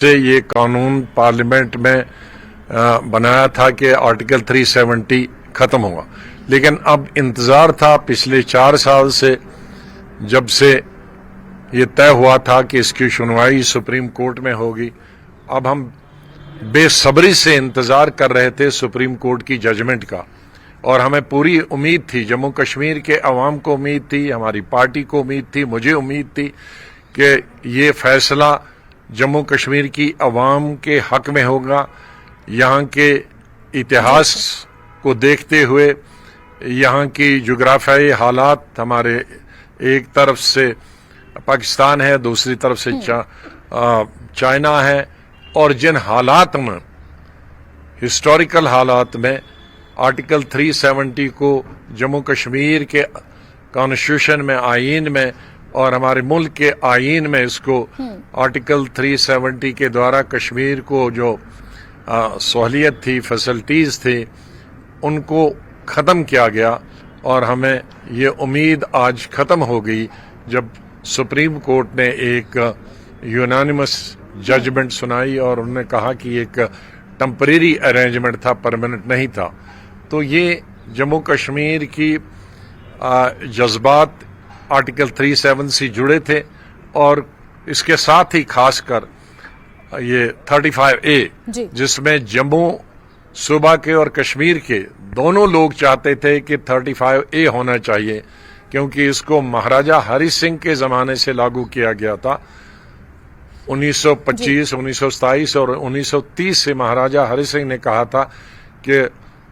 से ये कानून पार्लियामेंट में बनाया था कि आर्टिकल 370 खत्म होगा, लेकिन अब इंतजार था पिछले 4 साल से, जब से ये तय हुआ था कि इसकी सुनवाई सुप्रीम कोर्ट में होगी। अब हम बेसब्री से इंतजार कर रहे थे सुप्रीम कोर्ट की जजमेंट का, और हमें पूरी उम्मीद थी, जम्मू कश्मीर के अवाम को उम्मीद थी, हमारी पार्टी को उम्मीद थी, मुझे उम्मीद थी कि ये फैसला जम्मू कश्मीर की अवाम के हक में होगा। यहाँ के इतिहास को देखते हुए, यहाँ की जोग्राफियाई हालात, हमारे एक तरफ से पाकिस्तान है, दूसरी तरफ से चाइना है, और जिन हालात में, हिस्टोरिकल हालात में आर्टिकल 370 को जम्मू कश्मीर के कॉन्स्टिट्यूशन में, आईन में, और हमारे मुल्क के आईन में इसको आर्टिकल 370 के द्वारा कश्मीर को जो सहूलियत थी, फैसिलिटीज थी, उनको ख़त्म किया गया। और हमें ये उम्मीद आज ख़त्म हो गई जब सुप्रीम कोर्ट ने एक यूनानिमस जजमेंट सुनाई और उन्होंने कहा कि एक टेम्परेरी अरेंजमेंट था, परमानेंट नहीं था। तो ये जम्मू कश्मीर की जज्बात आर्टिकल 37 से जुड़े थे, और इसके साथ ही खासकर ये 35A, जिसमें जम्मू सूबा के और कश्मीर के दोनों लोग चाहते थे कि 35A होना चाहिए, क्योंकि इसको महाराजा हरि सिंह के जमाने से लागू किया गया था। 1925, 1927 और 1930 से महाराजा हरि सिंह ने कहा था कि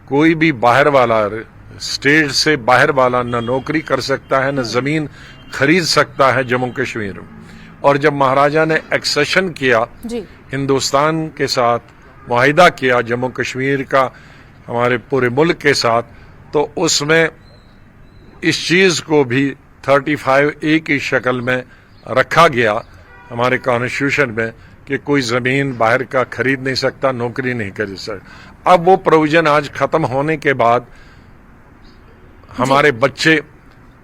कोई भी बाहर वाला, स्टेट से बाहर वाला, न नौकरी कर सकता है, न जमीन खरीद सकता है जम्मू कश्मीर में। और जब महाराजा ने एक्सेशन किया हिंदुस्तान के साथ, मुआहिदा किया जम्मू कश्मीर का हमारे पूरे मुल्क के साथ, तो उसमें इस चीज को भी 35A की शक्ल में रखा गया हमारे कॉन्स्टिट्यूशन में कि कोई जमीन बाहर का खरीद नहीं सकता, नौकरी नहीं कर सकता। अब वो प्रोविजन आज खत्म होने के बाद हमारे बच्चे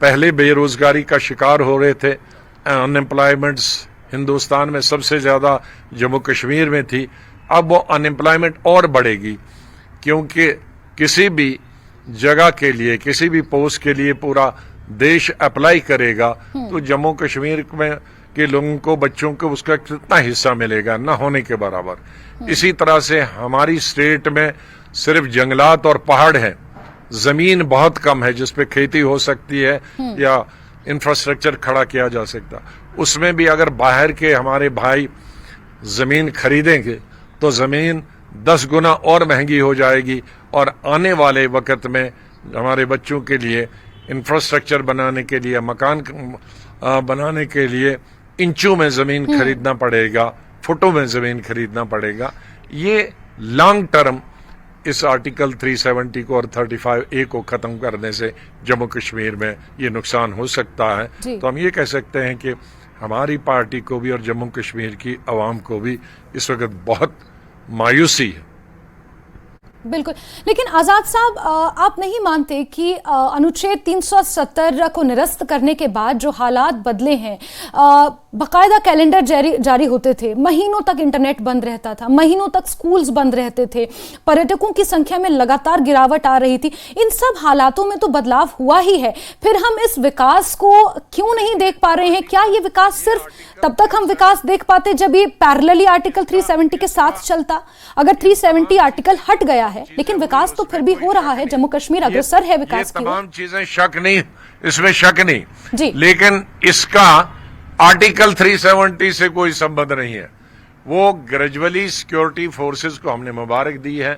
पहले बेरोजगारी का शिकार हो रहे थे, अनएम्प्लॉयमेंट्स हिंदुस्तान में सबसे ज्यादा जम्मू कश्मीर में थी। अब वो अनएम्प्लॉयमेंट और बढ़ेगी, क्योंकि किसी भी जगह के लिए, किसी भी पोस्ट के लिए पूरा देश अप्लाई करेगा, तो जम्मू कश्मीर में के लोगों को, बच्चों को उसका कितना हिस्सा मिलेगा, ना होने के बराबर। इसी तरह से हमारी स्टेट में सिर्फ जंगलात और पहाड़ हैं, जमीन बहुत कम है जिसपे खेती हो सकती है या इंफ्रास्ट्रक्चर खड़ा किया जा सकता। उसमें भी अगर बाहर के हमारे भाई जमीन खरीदेंगे तो जमीन 10 गुना और महंगी हो जाएगी, और आने वाले वक्त में हमारे बच्चों के लिए इंफ्रास्ट्रक्चर बनाने के लिए, मकान बनाने के लिए इंचों में जमीन खरीदना पड़ेगा, फुटों में जमीन खरीदना पड़ेगा। ये लॉन्ग टर्म इस आर्टिकल 370 को और 35A को खत्म करने से जम्मू कश्मीर में ये नुकसान हो सकता है। तो हम ये कह सकते हैं कि हमारी पार्टी को भी और जम्मू कश्मीर की आवाम को भी इस वक्त बहुत मायूसी है। बिल्कुल, लेकिन आज़ाद साहब, आप नहीं मानते कि अनुच्छेद 370 को निरस्त करने के बाद जो हालात बदले हैं, बाकायदा कैलेंडर जारी होते थे, महीनों तक इंटरनेट बंद रहता था, महीनों तक स्कूल्स बंद रहते थे, पर्यटकों की संख्या में लगातार गिरावट आ रही थी, इन सब हालातों में तो बदलाव हुआ ही है, फिर हम इस विकास को क्यों नहीं देख पा रहे हैं? क्या ये विकास सिर्फ तब तक हम विकास देख पाते जब ये पैरेलली आर्टिकल 370 के साथ चलता? अगर 370 आर्टिकल हट गया है, लेकिन विकास तो फिर भी हो रहा है, जम्मू कश्मीर अग्रसर है विकास की। तमाम चीजें, शक नहीं, इसमें शक नहीं जी, लेकिन इसका आर्टिकल 370 से कोई संबंध नहीं है। वो ग्रेजुअली सिक्योरिटी फोर्सेस को हमने मुबारक दी है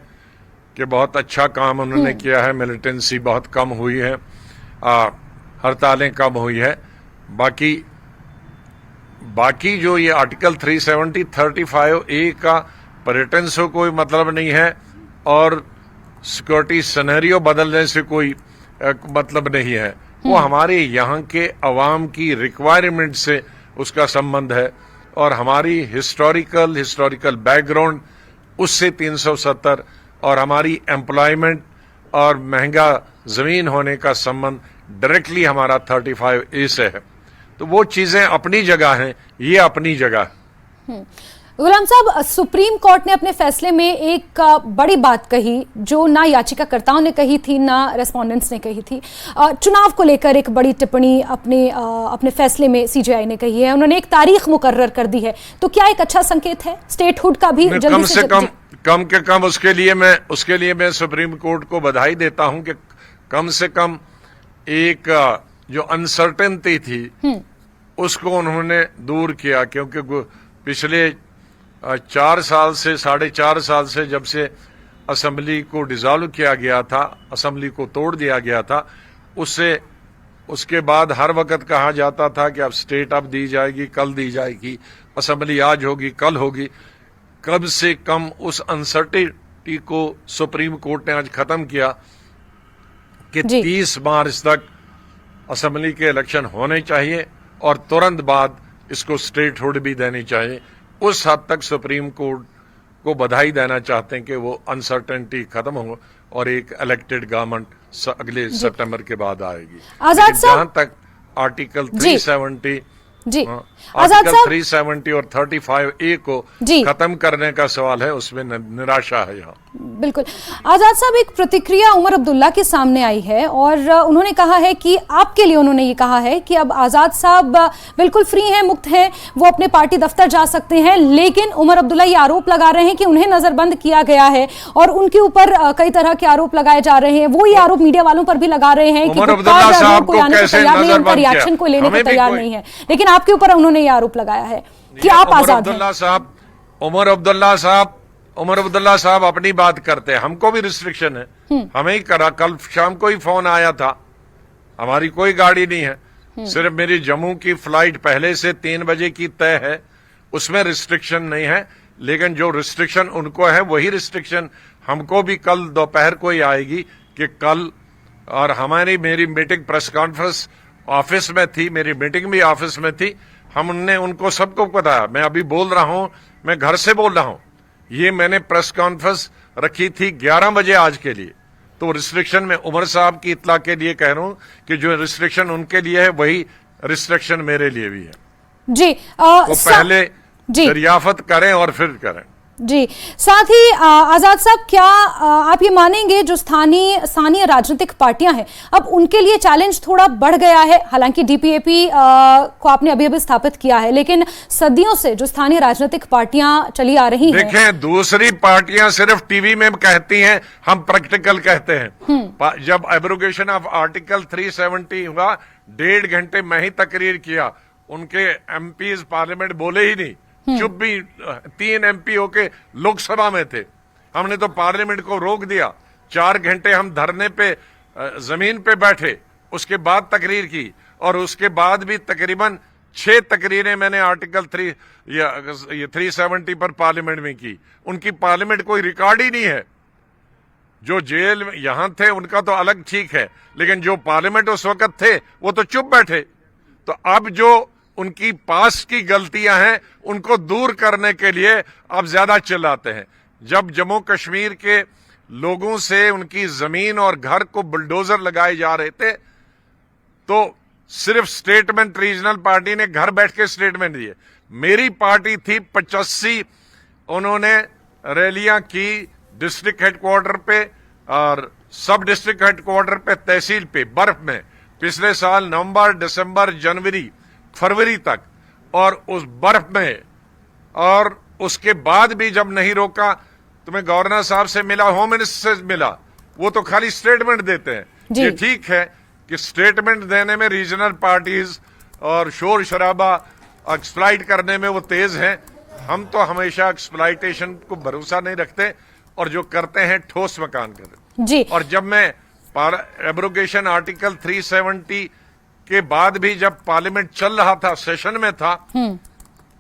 कि बहुत अच्छा काम उन्होंने किया है, मिलिटेंसी बहुत कम हुई है, हड़तालें कम हुई है। बाकी जो ये आर्टिकल 370, 35A का पर्यटन से कोई मतलब नहीं है, और सिक्योरिटी सिनेरियो बदलने से कोई मतलब नहीं है। वो हमारे यहाँ के अवाम की रिक्वायरमेंट से उसका संबंध है, और हमारी हिस्टोरिकल बैकग्राउंड उससे 370, और हमारी एम्प्लॉयमेंट और महंगा जमीन होने का संबंध डायरेक्टली हमारा 35A से है। तो वो चीजें अपनी जगह हैं, ये अपनी जगह है। गुलाम साहब, सुप्रीम कोर्ट ने अपने फैसले में एक बड़ी बात कही जो ना याचिकाकर्ताओं ने कही थी ना रेस्पोंडेंट्स ने कही थी। चुनाव को लेकर एक बड़ी टिप्पणी अपने फैसले में सीजेआई ने कही है। उन्होंने एक तारीख मुकर्रर कर दी है, तो क्या एक अच्छा संकेत है स्टेटहुड का भी? कम से कम उसके लिए मैं सुप्रीम कोर्ट को बधाई देता हूं कि कम से कम एक जो अनसर्टेनिटी थी उसको उन्होंने दूर किया, क्योंकि पिछले 4 साल से 4.5 साल से जब से असेंबली को डिसॉल्व किया गया था, असेंबली को तोड़ दिया गया था, उसके बाद हर वक्त कहा जाता था कि अब स्टेट अब दी जाएगी, कल दी जाएगी, असेंबली आज होगी, कल होगी। कम से कम उस अनसर्टेनिटी को सुप्रीम कोर्ट ने आज खत्म किया कि 30 मार्च तक असेंबली के इलेक्शन होने चाहिए और तुरंत बाद इसको स्टेटहुड भी देनी चाहिए। उस हद तक सुप्रीम कोर्ट को बधाई देना चाहते हैं कि वो अनसर्टेनिटी खत्म हो और एक इलेक्टेड गवर्नमेंट अगले सितंबर के बाद आएगी। आजाद साहब, जहां तक आर्टिकल 370 जी आर्टिकल 370 और 35A को खत्म करने का सवाल है, उसमें निराशा है यहाँ। बिल्कुल। आजाद साहब, एक प्रतिक्रिया उमर अब्दुल्ला के सामने आई है और उन्होंने कहा है कि आपके लिए उन्होंने ये कहा है कि अब आजाद साहब बिल्कुल फ्री हैं, मुक्त हैं, वो अपने पार्टी दफ्तर जा सकते हैं, लेकिन उमर अब्दुल्ला ये आरोप लगा रहे हैं कि उन्हें नजरबंद किया गया है और उनके ऊपर कई तरह के आरोप लगाए जा रहे हैं। वो ये आरोप मीडिया वालों पर भी लगा रहे हैं कि उमर अब्दुल्ला साहब को कैसे उनका रिएक्शन को लेने को तैयार नहीं है, लेकिन आपके ऊपर उन्होंने ये आरोप लगाया है कि आप आजाद हैं। उमर अब्दुल्ला साहब अपनी बात करते हैं, हमको भी रिस्ट्रिक्शन है, हमें ही करा। कल शाम को ही फोन आया था, हमारी कोई गाड़ी नहीं है, सिर्फ मेरी जम्मू की फ्लाइट पहले से 3 बजे की तय है, उसमें रिस्ट्रिक्शन नहीं है। लेकिन जो रिस्ट्रिक्शन उनको है वही रिस्ट्रिक्शन हमको भी कल दोपहर को ही आएगी कि कल, और मेरी मीटिंग प्रेस कॉन्फ्रेंस ऑफिस में थी, मेरी मीटिंग भी ऑफिस में थी, हमने उनको सबको बताया। मैं अभी बोल रहा हूं, मैं घर से बोल रहा हूं, ये मैंने प्रेस कॉन्फ्रेंस रखी थी 11 बजे आज के लिए। तो रिस्ट्रिक्शन में उमर साहब की इत्तला के लिए कह रहा हूं कि जो रिस्ट्रिक्शन उनके लिए है वही रिस्ट्रिक्शन मेरे लिए भी है जी। तो पहले दरियाफत करें और फिर करें जी। साथ ही आजाद साहब, क्या आप ये मानेंगे जो स्थानीय राजनीतिक पार्टियां हैं अब उनके लिए चैलेंज थोड़ा बढ़ गया है? हालांकि डीपीएपी को आपने अभी स्थापित किया है, लेकिन सदियों से जो स्थानीय राजनीतिक पार्टियां चली आ रही हैं, देखें, दूसरी पार्टियां सिर्फ टीवी में कहती हैं, हम प्रैक्टिकल कहते हैं। जब एब्रोगेशन ऑफ आर्टिकल 370 हुआ, 1.5 घंटे में ही तकरीर किया, उनके एमपीज पार्लियामेंट बोले ही नहीं, चुप भी। 3 एमपी होके लोकसभा में थे, हमने तो पार्लियामेंट को रोक दिया। 4 घंटे हम धरने पे जमीन पे बैठे, उसके बाद तकरीर की, और उसके बाद भी तकरीबन 6 तकरीरें मैंने आर्टिकल 370 पर पार्लियामेंट में की। उनकी पार्लियामेंट कोई रिकॉर्ड ही नहीं है। जो जेल में यहां थे उनका तो अलग ठीक है, लेकिन जो पार्लियामेंट उस वक्त थे वो तो चुप बैठे। तो अब जो उनकी पास की गलतियां हैं उनको दूर करने के लिए अब ज्यादा चिल्लाते हैं। जब जम्मू कश्मीर के लोगों से उनकी जमीन और घर को बुलडोजर लगाए जा रहे थे, तो सिर्फ स्टेटमेंट रीजनल पार्टी ने घर बैठ के स्टेटमेंट दिए। मेरी पार्टी थी 85, उन्होंने रैलियां की डिस्ट्रिक्ट हेडक्वार्टर पे और सब डिस्ट्रिक्ट हेडक्वार्टर पे, तहसील पे, बर्फ में, पिछले साल नवंबर, दिसंबर, जनवरी, फरवरी तक, और उस बर्फ में। और उसके बाद भी जब नहीं रोका तो मैं गवर्नर साहब से मिला, होम मिनिस्टर से मिला, वो तो खाली स्टेटमेंट देते हैं। ये ठीक है कि स्टेटमेंट देने में रीजनल पार्टीज और शोर शराबा एक्सप्लॉइट करने में वो तेज हैं। हम तो हमेशा एक्सप्लॉइटेशन को भरोसा नहीं रखते, और जो करते हैं ठोस मकान करते जी। और जब मैं एब्रोगेशन आर्टिकल 370 के बाद भी जब पार्लियामेंट चल रहा था, सेशन में था,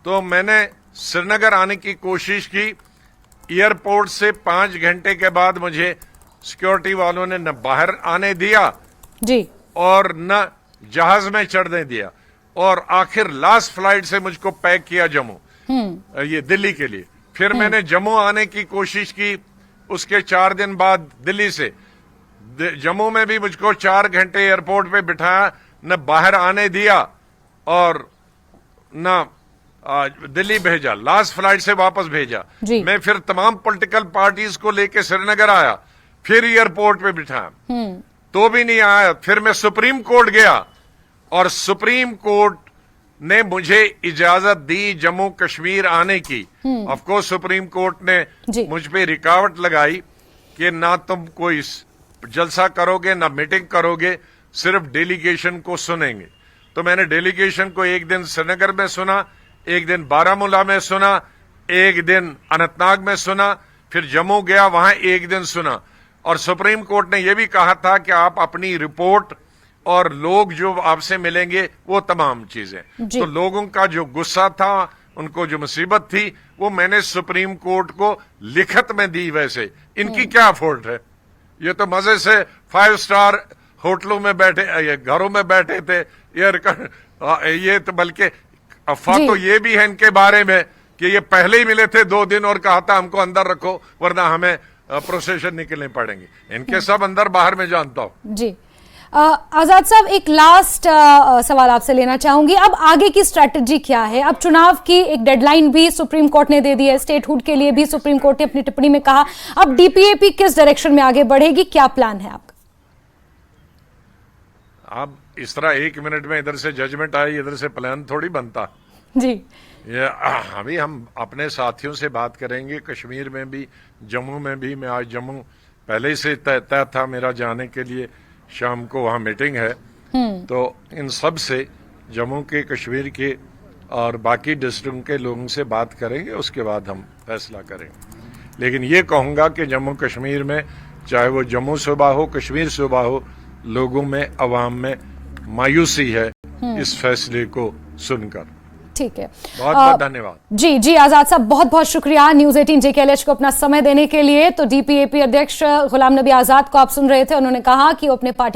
तो मैंने श्रीनगर आने की कोशिश की। एयरपोर्ट से 5 घंटे के बाद मुझे सिक्योरिटी वालों ने न बाहर आने दिया जी और न जहाज में चढ़ने दिया, और आखिर लास्ट फ्लाइट से मुझको पैक किया जम्मू, ये दिल्ली के लिए। फिर मैंने जम्मू आने की कोशिश की, उसके 4 दिन बाद दिल्ली से जम्मू में भी मुझको 4 घंटे एयरपोर्ट पे बिठाया, न बाहर आने दिया और न दिल्ली भेजा, लास्ट फ्लाइट से वापस भेजा। जी। मैं फिर तमाम पॉलिटिकल पार्टीज को लेके श्रीनगर आया, फिर एयरपोर्ट पे बिठाया, तो भी नहीं आया। फिर मैं सुप्रीम कोर्ट गया और सुप्रीम कोर्ट ने मुझे इजाजत दी जम्मू कश्मीर आने की। ऑफ कोर्स सुप्रीम कोर्ट ने मुझ पे रुकावट लगाई कि ना तुम कोई जलसा करोगे ना मीटिंग करोगे, सिर्फ डेलीगेशन को सुनेंगे। तो मैंने डेलीगेशन को एक दिन श्रीनगर में सुना, एक दिन बारामूला में सुना, एक दिन अनंतनाग में सुना, फिर जम्मू गया, वहां एक दिन सुना। और सुप्रीम कोर्ट ने यह भी कहा था कि आप अपनी रिपोर्ट और लोग जो आपसे मिलेंगे वो तमाम चीजें। तो लोगों का जो गुस्सा था, उनको जो मुसीबत थी, वो मैंने सुप्रीम कोर्ट को लिखत में दी। वैसे इनकी क्या फॉल्ट है? ये तो मजे से 5 स्टार होटलों में बैठे, घरों में बैठे थे। ये तो बल्कि अफवाह तो ये भी है इनके बारे में कि ये पहले ही मिले थे 2 दिन और कहा था हमको अंदर रखो वरना हमें प्रोसेशन निकलने पड़ेंगे। इनके सब अंदर बाहर में जानता हूं। जी आजाद साहब, एक लास्ट सवाल आपसे लेना चाहूंगी। अब आगे की स्ट्रैटेजी क्या है? अब चुनाव की एक डेडलाइन भी सुप्रीम कोर्ट ने दे दी है, स्टेटहुड के लिए भी सुप्रीम कोर्ट ने अपनी टिप्पणी में कहा। अब डीपीएपी किस डायरेक्शन में आगे बढ़ेगी, क्या प्लान है आपका? अब इस तरह 1 मिनट में इधर से जजमेंट आई, इधर से प्लान थोड़ी बनता जी। ये अभी हम अपने साथियों से बात करेंगे, कश्मीर में भी, जम्मू में भी। मैं आज जम्मू पहले ही से तय था मेरा जाने के लिए, शाम को वहां मीटिंग है। तो इन सब से, जम्मू के, कश्मीर के और बाकी डिस्ट्रिक्ट के लोगों से बात करेंगे, उसके बाद हम फैसला करेंगे। लेकिन ये कहूंगा कि जम्मू कश्मीर में, चाहे वो जम्मू सूबा हो, कश्मीर सूबा हो, लोगों में, अवाम में मायूसी है इस फैसले को सुनकर। ठीक है, बहुत बहुत धन्यवाद। जी आजाद साहब, बहुत बहुत शुक्रिया न्यूज़ 18 JKLH को अपना समय देने के लिए। तो डीपीएपी अध्यक्ष गुलाम नबी आजाद को आप सुन रहे थे, उन्होंने कहा कि वो अपने पार्टी